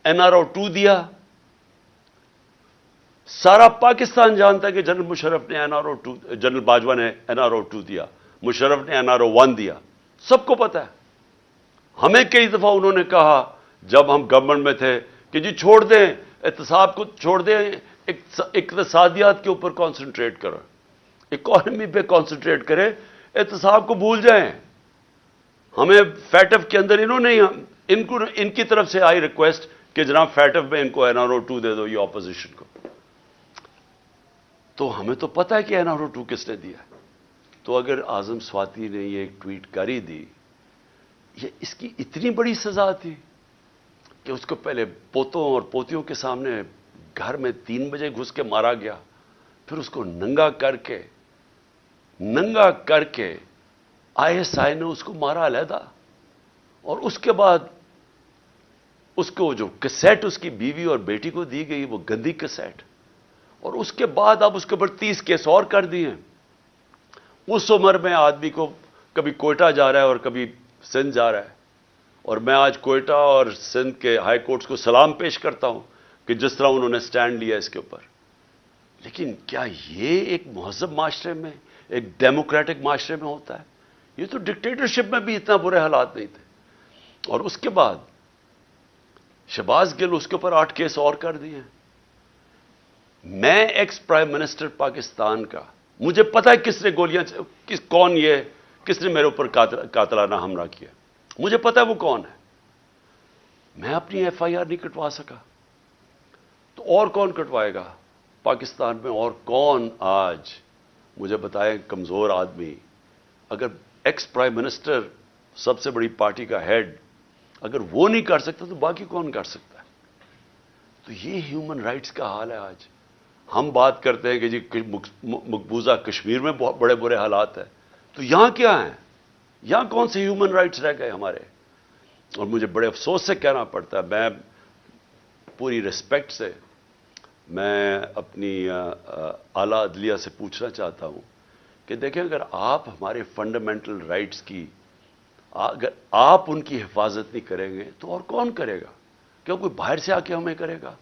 NRO-2 دیا. سارا پاکستان جانتا ہے کہ جنرل مشرف نے NRO-2، جنرل باجوہ نے NRO-2 دیا، مشرف نے NRO-1 دیا، سب کو پتا ہے. ہمیں کئی دفعہ انہوں نے کہا جب ہم گورنمنٹ میں تھے کہ جی چھوڑ دیں احتساب کو، چھوڑ دیں، اقتصادیات کے اوپر کانسنٹریٹ کرو، اکانومی پہ کانسنٹریٹ کریں، احتساب کو بھول جائیں. ہمیں فیٹف کے اندر انہوں نے ان کی طرف سے آئی ریکویسٹ کہ جناب فیٹف میں ان کو NRO-2 دے دو، یہ اپوزیشن کو. تو ہمیں تو پتہ ہے کہ NRO-2 کس نے دیا. تو اگر اعظم سواتی نے یہ ایک ٹویٹ کر ہی دی، یہ اس کی اتنی بڑی سزا تھی کہ اس کو پہلے پوتوں اور پوتیوں کے سامنے گھر میں 3 بجے گھس کے مارا گیا، پھر اس کو ننگا کر کے ISI نے اس کو مارا علیحدہ، اور اس کے بعد اس کو جو کیسٹ اس کی بیوی اور بیٹی کو دی گئی وہ گندی کیسٹ، اور اس کے بعد اب اس کے اوپر 30 کیس اور کر دیے. اس عمر میں آدمی کو کبھی کوئٹہ جا رہا ہے اور کبھی سندھ جا رہا ہے، اور میں آج کوئٹہ اور سندھ کے ہائی کورٹس کو سلام پیش کرتا ہوں کہ جس طرح انہوں نے سٹینڈ لیا اس کے اوپر. لیکن کیا یہ ایک مہذب معاشرے میں، ایک ڈیموکریٹک معاشرے میں ہوتا ہے؟ یہ تو ڈکٹیٹرشپ میں بھی اتنا برے حالات نہیں تھے. اور اس کے بعد شہباز گل، اس کے اوپر 8 کیس اور کر دیے. میں ایکس پرائم منسٹر پاکستان کا، مجھے پتا ہے کس نے گولیاں، کس نے میرے اوپر قاتلانہ حملہ کیا، مجھے پتا ہے وہ کون ہے. میں اپنی FIR نہیں کٹوا سکا، تو اور کون کٹوائے گا پاکستان میں؟ اور کون آج مجھے بتائے کمزور آدمی، اگر ایکس پرائم منسٹر سب سے بڑی پارٹی کا ہیڈ اگر وہ نہیں کر سکتا تو باقی کون کر سکتا ہے؟ تو یہ ہیومن رائٹس کا حال ہے آج. ہم بات کرتے ہیں کہ جی مقبوضہ کشمیر میں بہت بڑے برے حالات ہیں، تو یہاں کیا ہیں؟ یہاں کون سے ہیومن رائٹس رہ گئے ہمارے؟ اور مجھے بڑے افسوس سے کہنا پڑتا ہے، میں پوری ریسپیکٹ سے میں اپنی اعلیٰ عدلیہ سے پوچھنا چاہتا ہوں کہ دیکھیں، اگر آپ ہمارے فنڈامنٹل رائٹس کی، اگر آپ ان کی حفاظت نہیں کریں گے تو اور کون کرے گا؟ کیوں کوئی باہر سے آ کے ہمیں کرے گا؟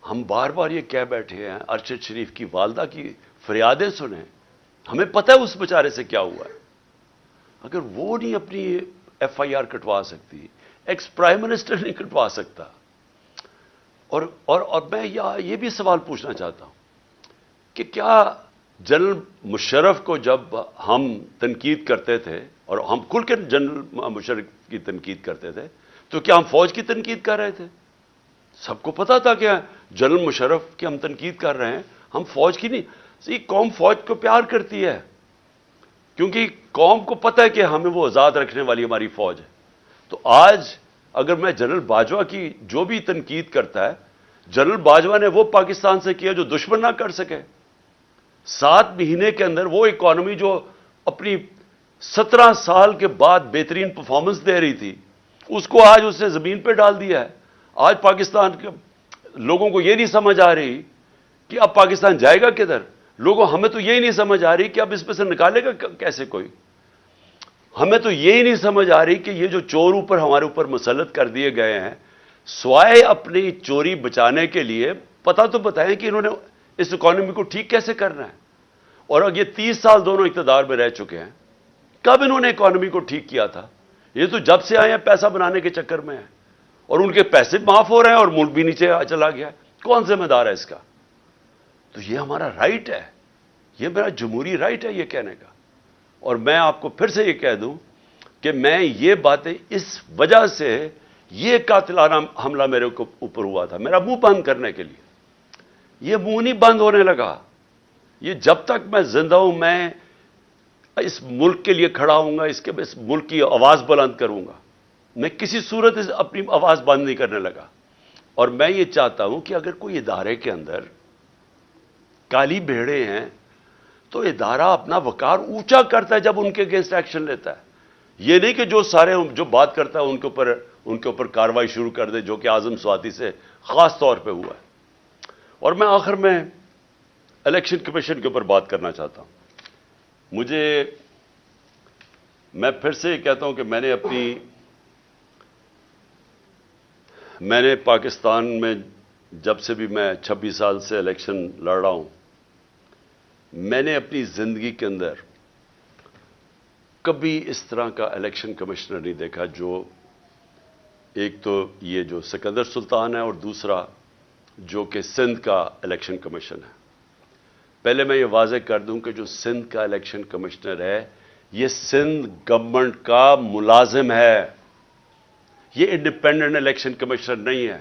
ہم بار بار یہ کہہ بیٹھے ہیں، ارشد شریف کی والدہ کی فریادیں سنیں، ہمیں پتہ ہے اس بیچارے سے کیا ہوا ہے. اگر وہ نہیں اپنی FIR کٹوا سکتی، ایکس پرائم منسٹر نہیں کٹوا سکتا. اور میں یہ بھی سوال پوچھنا چاہتا ہوں کہ کیا جنرل مشرف کو جب ہم تنقید کرتے تھے، اور ہم کھل کے جنرل مشرف کی تنقید کرتے تھے، تو کیا ہم فوج کی تنقید کر رہے تھے؟ سب کو پتا تھا کہ جنرل مشرف کی ہم تنقید کر رہے ہیں، ہم فوج کی نہیں. قوم فوج کو پیار کرتی ہے، کیونکہ قوم کو پتا ہے کہ ہمیں وہ آزاد رکھنے والی ہماری فوج ہے. تو آج اگر میں جنرل باجوہ کی جو بھی تنقید کرتا ہے، جنرل باجوہ نے وہ پاکستان سے کیا جو دشمن نہ کر سکے. 7 مہینے کے اندر وہ اکانومی جو اپنی 17 سال کے بعد بہترین پرفارمنس دے رہی تھی، اس کو آج اس نے زمین پہ ڈال دیا ہے. آج پاکستان کے لوگوں کو یہ نہیں سمجھ آ رہی کہ اب پاکستان جائے گا کدھر. ہمیں تو یہی نہیں سمجھ آ رہی کہ اب اس میں سے نکالے گا کیسے کوئی. ہمیں تو یہی نہیں سمجھ آ رہی کہ یہ جو چور ہمارے اوپر مسلط کر دیے گئے ہیں، سوائے اپنی چوری بچانے کے لیے پتہ تو بتائیں کہ انہوں نے اس اکانومی کو ٹھیک کیسے کرنا ہے. اور اب یہ 30 سال دونوں اقتدار میں رہ چکے ہیں، کب انہوں نے اکانومی کو ٹھیک کیا تھا؟ یہ تو جب سے آئے ہیں پیسہ بنانے کے چکر میں ہیں، اور ان کے پیسے معاف ہو رہے ہیں اور ملک بھی نیچے چلا گیا ہے. کون ذمہ دار ہے اس کا؟ تو یہ ہمارا رائٹ ہے، یہ میرا جمہوری رائٹ ہے یہ کہنے کا. اور میں آپ کو پھر سے یہ کہہ دوں کہ میں یہ باتیں اس وجہ سے، یہ قاتلانہ حملہ میرے اوپر ہوا تھا میرا منہ بند کرنے کے لیے. یہ منہ نہیں بند ہونے لگا. یہ جب تک میں زندہ ہوں، میں اس ملک کے لیے کھڑا ہوں گا، اس ملک کی آواز بلند کروں گا. میں کسی صورت اپنی آواز بند نہیں کرنے لگا. اور میں یہ چاہتا ہوں کہ اگر کوئی ادارے کے اندر کالی بھیڑیں ہیں تو ادارہ اپنا وقار اونچا کرتا ہے جب ان کے اگینسٹ ایکشن لیتا ہے. یہ نہیں کہ جو بات کرتا ہے ان کے اوپر کارروائی شروع کر دے، جو کہ اعظم سواتی سے خاص طور پہ ہوا ہے. اور میں آخر میں الیکشن کمیشن کے اوپر بات کرنا چاہتا ہوں. میں پھر سے یہ کہتا ہوں کہ میں نے پاکستان میں جب سے بھی میں 26 سال سے الیکشن لڑ رہا ہوں، میں نے اپنی زندگی کے اندر کبھی اس طرح کا الیکشن کمشنر نہیں دیکھا، جو ایک تو یہ جو سکندر سلطان ہے اور دوسرا جو کہ سندھ کا الیکشن کمیشن ہے۔ پہلے میں یہ واضح کر دوں کہ جو سندھ کا الیکشن کمشنر ہے یہ سندھ گورنمنٹ کا ملازم ہے، یہ انڈیپینڈنٹ الیکشن کمشنر نہیں ہے۔